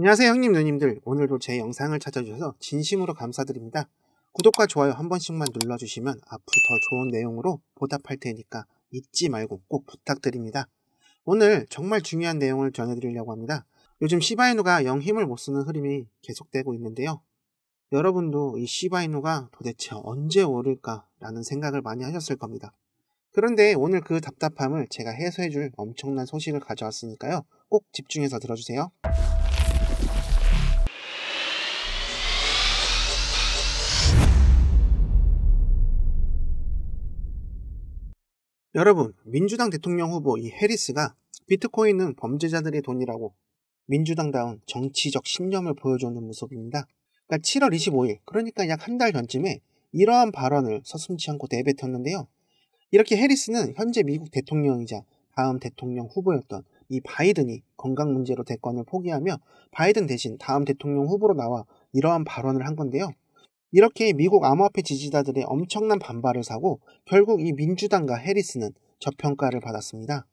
안녕하세요 형님 누님들. 오늘도 제 영상을 찾아주셔서 진심으로 감사드립니다. 구독과 좋아요 한 번씩만 눌러주시면 앞으로 더 좋은 내용으로 보답할 테니까 잊지 말고 꼭 부탁드립니다. 오늘 정말 중요한 내용을 전해드리려고 합니다. 요즘 시바이누가 영 힘을 못 쓰는 흐름이 계속되고 있는데요. 여러분도 이 시바이누가 도대체 언제 오를까 라는 생각을 많이 하셨을 겁니다. 그런데 오늘 그 답답함을 제가 해소해줄 엄청난 소식을 가져왔으니까요. 꼭 집중해서 들어주세요. 여러분, 민주당 대통령 후보 이 해리스가 비트코인은 범죄자들의 돈이라고 민주당다운 정치적 신념을 보여주는 모습입니다. 그러니까 7월 25일, 그러니까 약 한 달 전쯤에 이러한 발언을 서슴지 않고 내뱉었는데요. 이렇게 해리스는 현재 미국 대통령이자 다음 대통령 후보였던 이 바이든이 건강 문제로 대권을 포기하며 바이든 대신 다음 대통령 후보로 나와 이러한 발언을 한 건데요. 이렇게 미국 암호화폐 지지자들의 엄청난 반발을 사고 결국 이 민주당과 해리스는 저평가를 받았습니다.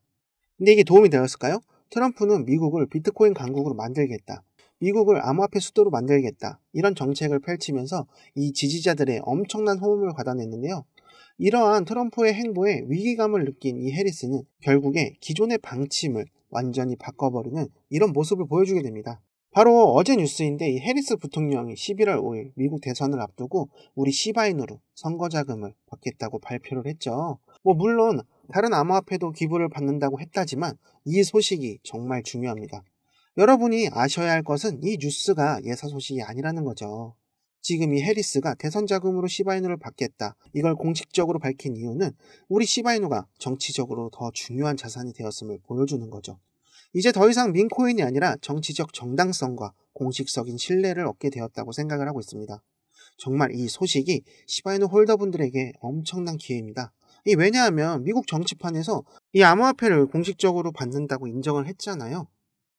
근데 이게 도움이 되었을까요? 트럼프는 미국을 비트코인 강국으로 만들겠다, 미국을 암호화폐 수도로 만들겠다, 이런 정책을 펼치면서 이 지지자들의 엄청난 호응을 받아냈는데요. 이러한 트럼프의 행보에 위기감을 느낀 이 해리스는 결국에 기존의 방침을 완전히 바꿔버리는 이런 모습을 보여주게 됩니다. 바로 어제 뉴스인데 이 해리스 부통령이 11월 5일 미국 대선을 앞두고 우리 시바인으로 선거 자금을 받겠다고 발표를 했죠. 물론 다른 암호화폐도 기부를 받는다고 했다지만 이 소식이 정말 중요합니다. 여러분이 아셔야 할 것은 이 뉴스가 예사 소식이 아니라는 거죠. 지금 이 해리스가 대선 자금으로 시바이누를 받겠다, 이걸 공식적으로 밝힌 이유는 우리 시바이누가 정치적으로 더 중요한 자산이 되었음을 보여주는 거죠. 이제 더 이상 민코인이 아니라 정치적 정당성과 공식적인 신뢰를 얻게 되었다고 생각을 하고 있습니다. 정말 이 소식이 시바이누 홀더분들에게 엄청난 기회입니다. 왜냐하면 미국 정치판에서 이 암호화폐를 공식적으로 받는다고 인정을 했잖아요.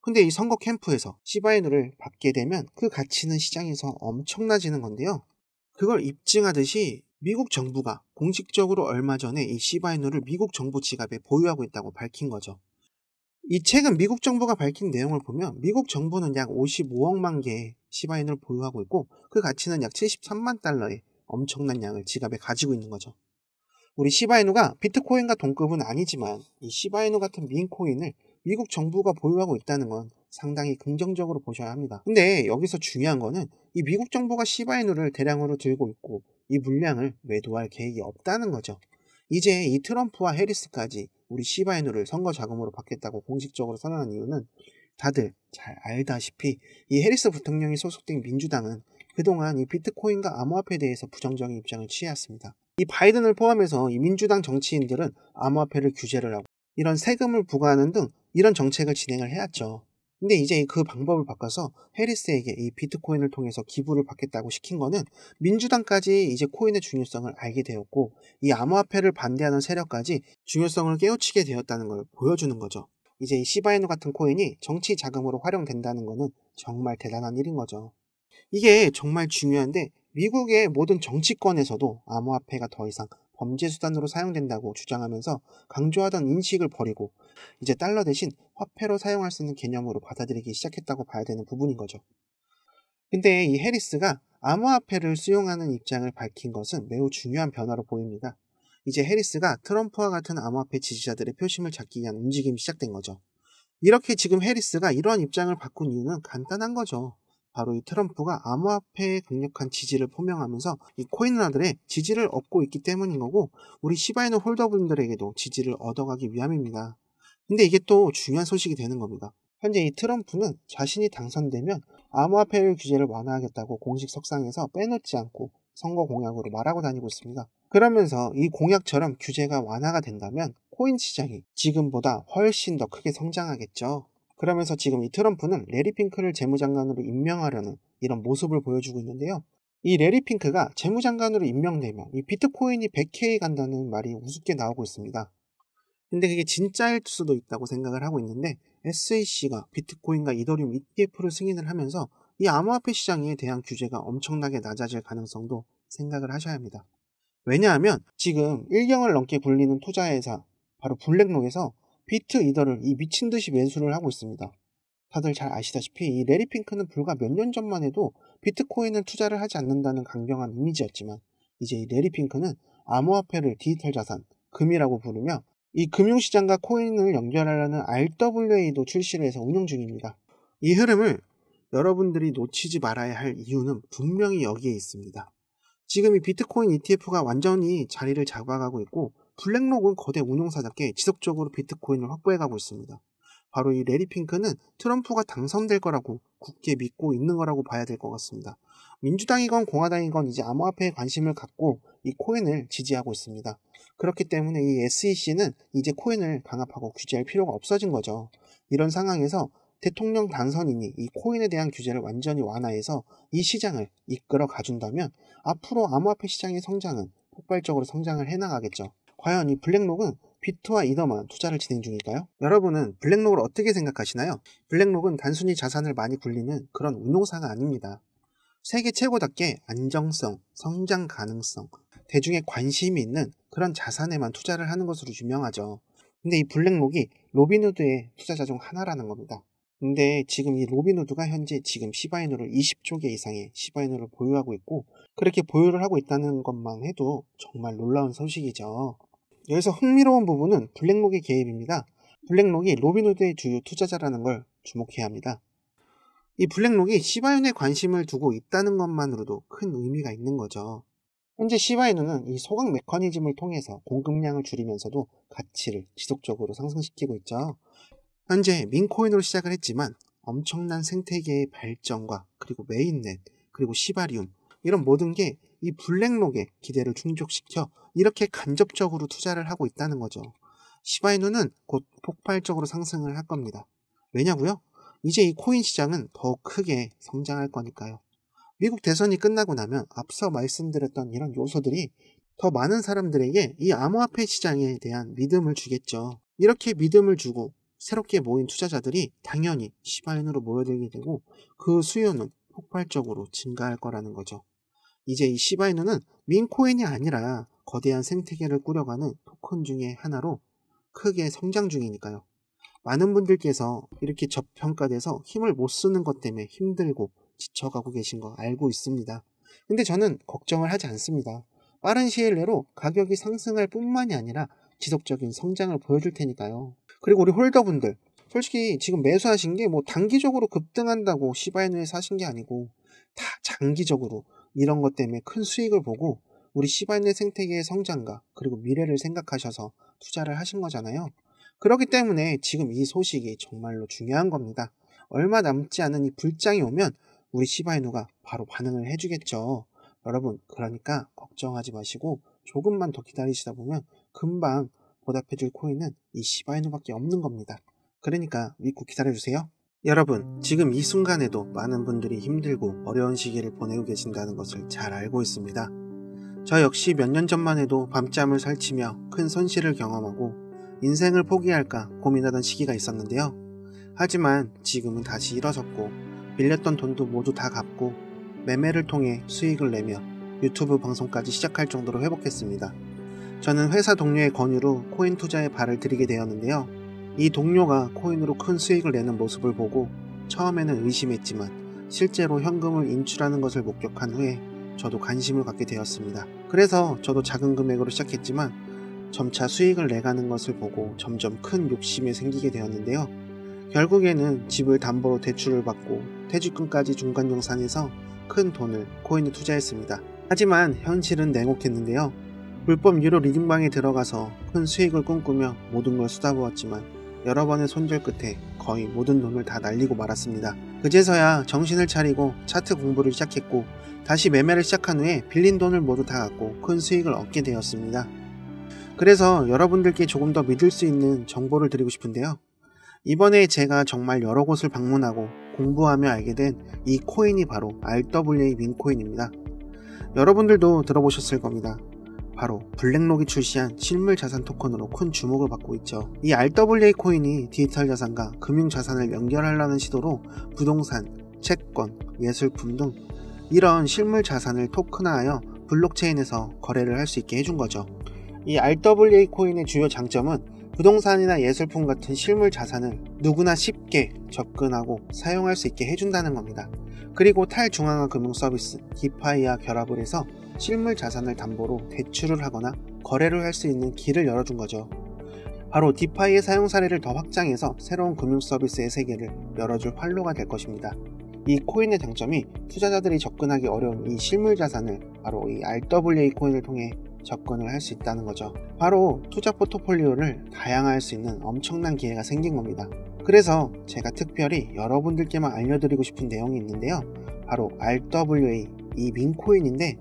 근데 이 선거 캠프에서 시바이누를 받게 되면 그 가치는 시장에서 엄청나지는 건데요. 그걸 입증하듯이 미국 정부가 공식적으로 얼마 전에 이 시바이누를 미국 정부 지갑에 보유하고 있다고 밝힌 거죠. 이 최근 미국 정부가 밝힌 내용을 보면 미국 정부는 약 55억만 개의 시바이누를 보유하고 있고 그 가치는 약 73만 달러의 엄청난 양을 지갑에 가지고 있는 거죠. 우리 시바이누가 비트코인과 동급은 아니지만 이 시바이누 같은 민코인을 미국 정부가 보유하고 있다는 건 상당히 긍정적으로 보셔야 합니다. 근데 여기서 중요한 거는 이 미국 정부가 시바이누를 대량으로 들고 있고 이 물량을 매도할 계획이 없다는 거죠. 이제 이 트럼프와 해리스까지 우리 시바이누를 선거 자금으로 받겠다고 공식적으로 선언한 이유는 다들 잘 알다시피 이 해리스 부통령이 소속된 민주당은 그동안 이 비트코인과 암호화폐에 대해서 부정적인 입장을 취해왔습니다. 이 바이든을 포함해서 이 민주당 정치인들은 암호화폐를 규제를 하고 이런 세금을 부과하는 등 이런 정책을 진행을 해왔죠. 근데 이제 그 방법을 바꿔서 해리스에게 이 비트코인을 통해서 기부를 받겠다고 시킨 거는 민주당까지 이제 코인의 중요성을 알게 되었고 이 암호화폐를 반대하는 세력까지 중요성을 깨우치게 되었다는 걸 보여주는 거죠. 이제 이 시바이누 같은 코인이 정치 자금으로 활용된다는 거는 정말 대단한 일인 거죠. 이게 정말 중요한데 미국의 모든 정치권에서도 암호화폐가 더 이상 범죄 수단으로 사용된다고 주장하면서 강조하던 인식을 버리고 이제 달러 대신 화폐로 사용할 수 있는 개념으로 받아들이기 시작했다고 봐야 되는 부분인 거죠. 근데 이 해리스가 암호화폐를 수용하는 입장을 밝힌 것은 매우 중요한 변화로 보입니다. 이제 해리스가 트럼프와 같은 암호화폐 지지자들의 표심을 잡기 위한 움직임이 시작된 거죠. 이렇게 지금 해리스가 이러한 입장을 바꾼 이유는 간단한 거죠. 바로 이 트럼프가 암호화폐에 강력한 지지를 표명하면서 이 코인러들의 지지를 얻고 있기 때문인 거고 우리 시바이누 홀더분들에게도 지지를 얻어가기 위함입니다. 근데 이게 또 중요한 소식이 되는 겁니다. 현재 이 트럼프는 자신이 당선되면 암호화폐 규제를 완화하겠다고 공식 석상에서 빼놓지 않고 선거 공약으로 말하고 다니고 있습니다. 그러면서 이 공약처럼 규제가 완화가 된다면 코인 시장이 지금보다 훨씬 더 크게 성장하겠죠. 그러면서 지금 이 트럼프는 레리 핑크를 재무장관으로 임명하려는 이런 모습을 보여주고 있는데요. 이 레리 핑크가 재무장관으로 임명되면 이 비트코인이 100K 간다는 말이 우습게 나오고 있습니다. 근데 그게 진짜일 수도 있다고 생각을 하고 있는데 SEC가 비트코인과 이더리움 ETF를 승인을 하면서 이 암호화폐 시장에 대한 규제가 엄청나게 낮아질 가능성도 생각을 하셔야 합니다. 왜냐하면 지금 1경을 넘게 굴리는 투자회사 바로 블랙록에서 비트 이더를 이 미친듯이 매수를 하고 있습니다. 다들 잘 아시다시피 이 레리 핑크는 불과 몇 년 전만 해도 비트코인을 투자를 하지 않는다는 강경한 이미지였지만 이제 이 레리 핑크는 암호화폐를 디지털 자산, 금이라고 부르며 이 금융시장과 코인을 연결하려는 RWA도 출시를 해서 운영 중입니다. 이 흐름을 여러분들이 놓치지 말아야 할 이유는 분명히 여기에 있습니다. 지금 이 비트코인 ETF가 완전히 자리를 잡아가고 있고 블랙록은 거대 운용사답게 지속적으로 비트코인을 확보해가고 있습니다. 바로 이 레리 핑크는 트럼프가 당선될 거라고 굳게 믿고 있는 거라고 봐야 될 것 같습니다. 민주당이건 공화당이건 이제 암호화폐에 관심을 갖고 이 코인을 지지하고 있습니다. 그렇기 때문에 이 SEC는 이제 코인을 강압하고 규제할 필요가 없어진 거죠. 이런 상황에서 대통령 당선인이 이 코인에 대한 규제를 완전히 완화해서 이 시장을 이끌어 가준다면 앞으로 암호화폐 시장의 성장은 폭발적으로 성장을 해나가겠죠. 과연 이 블랙록은 비트와 이더만 투자를 진행 중일까요? 여러분은 블랙록을 어떻게 생각하시나요? 블랙록은 단순히 자산을 많이 굴리는 그런 운용사가 아닙니다. 세계 최고답게 안정성, 성장 가능성, 대중의 관심이 있는 그런 자산에만 투자를 하는 것으로 유명하죠. 근데 이 블랙록이 로빈후드의 투자자 중 하나라는 겁니다. 근데 지금 이 로빈후드가 현재 지금 시바이누를 20조 개 이상의 시바이누를 보유하고 있고 그렇게 보유를 하고 있다는 것만 해도 정말 놀라운 소식이죠. 여기서 흥미로운 부분은 블랙록의 개입입니다. 블랙록이 로빈후드의 주요 투자자라는 걸 주목해야 합니다. 이 블랙록이 시바이누에 관심을 두고 있다는 것만으로도 큰 의미가 있는 거죠. 현재 시바이누는 이 소각 메커니즘을 통해서 공급량을 줄이면서도 가치를 지속적으로 상승시키고 있죠. 현재 민코인으로 시작을 했지만 엄청난 생태계의 발전과 그리고 메인넷 그리고 시바리움 이런 모든 게 이 블랙록의 기대를 충족시켜 이렇게 간접적으로 투자를 하고 있다는 거죠. 시바이누는 곧 폭발적으로 상승을 할 겁니다. 왜냐고요? 이제 이 코인 시장은 더 크게 성장할 거니까요. 미국 대선이 끝나고 나면 앞서 말씀드렸던 이런 요소들이 더 많은 사람들에게 이 암호화폐 시장에 대한 믿음을 주겠죠. 이렇게 믿음을 주고 새롭게 모인 투자자들이 당연히 시바이누로 모여들게 되고 그 수요는 폭발적으로 증가할 거라는 거죠. 이제 이 시바이누는 민코인이 아니라 거대한 생태계를 꾸려가는 토큰 중에 하나로 크게 성장 중이니까요. 많은 분들께서 이렇게 저평가돼서 힘을 못 쓰는 것 때문에 힘들고 지쳐가고 계신 거 알고 있습니다. 근데 저는 걱정을 하지 않습니다. 빠른 시일 내로 가격이 상승할 뿐만이 아니라 지속적인 성장을 보여줄 테니까요. 그리고 우리 홀더분들 솔직히 지금 매수하신 게 뭐 단기적으로 급등한다고 시바이누에 사신 게 아니고 다 장기적으로 이런 것 때문에 큰 수익을 보고 우리 시바이누 생태계의 성장과 그리고 미래를 생각하셔서 투자를 하신 거잖아요. 그렇기 때문에 지금 이 소식이 정말로 중요한 겁니다. 얼마 남지 않은 이 불장이 오면 우리 시바이누가 바로 반응을 해주겠죠. 여러분 그러니까 걱정하지 마시고 조금만 더 기다리시다 보면 금방 보답해줄 코인은 이 시바이누밖에 없는 겁니다. 그러니까 믿고 기다려주세요. 여러분 지금 이 순간에도 많은 분들이 힘들고 어려운 시기를 보내고 계신다는 것을 잘 알고 있습니다. 저 역시 몇 년 전만 해도 밤잠을 설치며 큰 손실을 경험하고 인생을 포기할까 고민하던 시기가 있었는데요. 하지만 지금은 다시 일어섰고 빌렸던 돈도 모두 다 갚고 매매를 통해 수익을 내며 유튜브 방송까지 시작할 정도로 회복했습니다. 저는 회사 동료의 권유로 코인 투자에 발을 들이게 되었는데요. 이 동료가 코인으로 큰 수익을 내는 모습을 보고 처음에는 의심했지만 실제로 현금을 인출하는 것을 목격한 후에 저도 관심을 갖게 되었습니다. 그래서 저도 작은 금액으로 시작했지만 점차 수익을 내가는 것을 보고 점점 큰 욕심이 생기게 되었는데요. 결국에는 집을 담보로 대출을 받고 퇴직금까지 중간정산해서 큰 돈을 코인에 투자했습니다. 하지만 현실은 냉혹했는데요. 불법 유료 리딩방에 들어가서 큰 수익을 꿈꾸며 모든 걸 쏟아부었지만 여러 번의 손절 끝에 거의 모든 돈을 다 날리고 말았습니다. 그제서야 정신을 차리고 차트 공부를 시작했고 다시 매매를 시작한 후에 빌린 돈을 모두 다 갚고 큰 수익을 얻게 되었습니다. 그래서 여러분들께 조금 더 믿을 수 있는 정보를 드리고 싶은데요. 이번에 제가 정말 여러 곳을 방문하고 공부하며 알게 된 이 코인이 바로 RWA 민코인입니다. 여러분들도 들어보셨을 겁니다. 바로 블랙록이 출시한 실물자산 토큰으로 큰 주목을 받고 있죠. 이 RWA 코인이 디지털 자산과 금융자산을 연결하려는 시도로 부동산, 채권, 예술품 등 이런 실물자산을 토큰화하여 블록체인에서 거래를 할 수 있게 해준 거죠. 이 RWA 코인의 주요 장점은 부동산이나 예술품 같은 실물 자산을 누구나 쉽게 접근하고 사용할 수 있게 해준다는 겁니다. 그리고 탈중앙화 금융 서비스 디파이와 결합을 해서 실물 자산을 담보로 대출을 하거나 거래를 할 수 있는 길을 열어준 거죠. 바로 디파이의 사용 사례를 더 확장해서 새로운 금융 서비스의 세계를 열어줄 활로가 될 것입니다. 이 코인의 장점이 투자자들이 접근하기 어려운 이 실물 자산을 바로 이 RWA 코인을 통해 접근을 할 수 있다는 거죠. 바로 투자 포트폴리오를 다양화할 수 있는 엄청난 기회가 생긴 겁니다. 그래서 제가 특별히 여러분들께만 알려드리고 싶은 내용이 있는데요. 바로 RWA, 이 민코인인데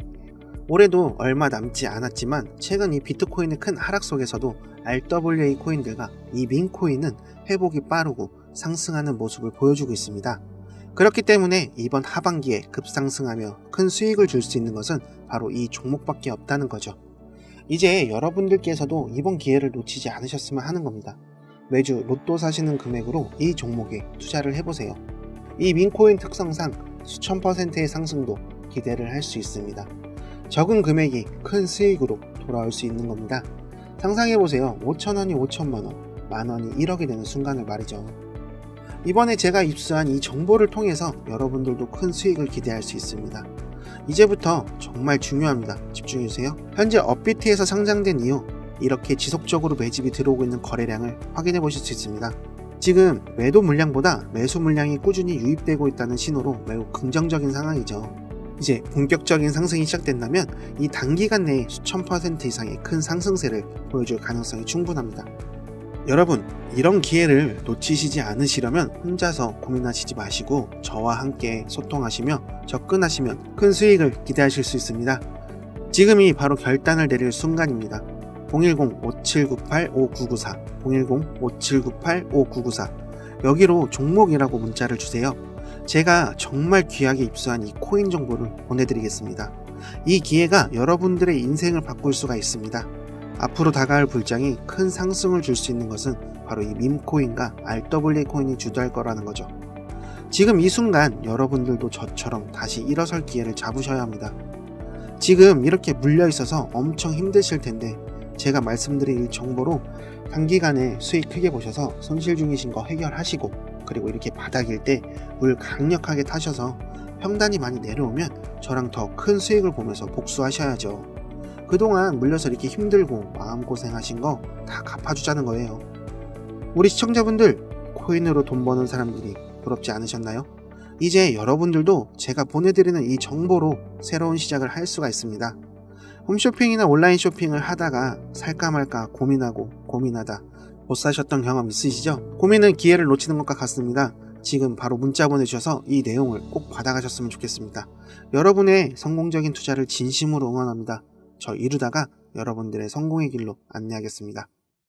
올해도 얼마 남지 않았지만 최근 이 비트코인의 큰 하락 속에서도 RWA 코인들과 이 민코인은 회복이 빠르고 상승하는 모습을 보여주고 있습니다. 그렇기 때문에 이번 하반기에 급상승하며 큰 수익을 줄 수 있는 것은 바로 이 종목밖에 없다는 거죠. 이제 여러분들께서도 이번 기회를 놓치지 않으셨으면 하는 겁니다. 매주 로또 사시는 금액으로 이 종목에 투자를 해보세요. 이 민코인 특성상 수천 %의 상승도 기대를 할 수 있습니다. 적은 금액이 큰 수익으로 돌아올 수 있는 겁니다. 상상해보세요. 5천원이 5천만원, 만원이 1억이 되는 순간을 말이죠. 이번에 제가 입수한 이 정보를 통해서 여러분들도 큰 수익을 기대할 수 있습니다. 이제부터 정말 중요합니다. 집중해주세요. 현재 업비트에서 상장된 이후 이렇게 지속적으로 매집이 들어오고 있는 거래량을 확인해 보실 수 있습니다. 지금 매도 물량보다 매수 물량이 꾸준히 유입되고 있다는 신호로 매우 긍정적인 상황이죠. 이제 본격적인 상승이 시작된다면 이 단기간 내에 수천 % 이상의 큰 상승세를 보여줄 가능성이 충분합니다. 여러분, 이런 기회를 놓치시지 않으시려면 혼자서 고민하시지 마시고 저와 함께 소통하시며 접근하시면 큰 수익을 기대하실 수 있습니다. 지금이 바로 결단을 내릴 순간입니다. 010-5798-5994 010-5798-5994 여기로 종목이라고 문자를 주세요. 제가 정말 귀하게 입수한 이 코인 정보를 보내드리겠습니다. 이 기회가 여러분들의 인생을 바꿀 수가 있습니다. 앞으로 다가올 불장이 큰 상승을 줄 수 있는 것은 바로 이 밈코인과 RWA 코인이 주도할 거라는 거죠. 지금 이 순간 여러분들도 저처럼 다시 일어설 기회를 잡으셔야 합니다. 지금 이렇게 물려 있어서 엄청 힘드실 텐데 제가 말씀드릴 정보로 단기간에 수익 크게 보셔서 손실 중이신 거 해결하시고 그리고 이렇게 바닥일 때 물 강력하게 타셔서 평단이 많이 내려오면 저랑 더 큰 수익을 보면서 복수하셔야죠. 그동안 물려서 이렇게 힘들고 마음고생하신 거 다 갚아주자는 거예요. 우리 시청자분들, 코인으로 돈 버는 사람들이 부럽지 않으셨나요? 이제 여러분들도 제가 보내드리는 이 정보로 새로운 시작을 할 수가 있습니다. 홈쇼핑이나 온라인 쇼핑을 하다가 살까 말까 고민하다 못 사셨던 경험 있으시죠? 고민은 기회를 놓치는 것과 같습니다. 지금 바로 문자 보내주셔서 이 내용을 꼭 받아가셨으면 좋겠습니다. 여러분의 성공적인 투자를 진심으로 응원합니다. 저 이루다가 여러분들의 성공의 길로 안내하겠습니다.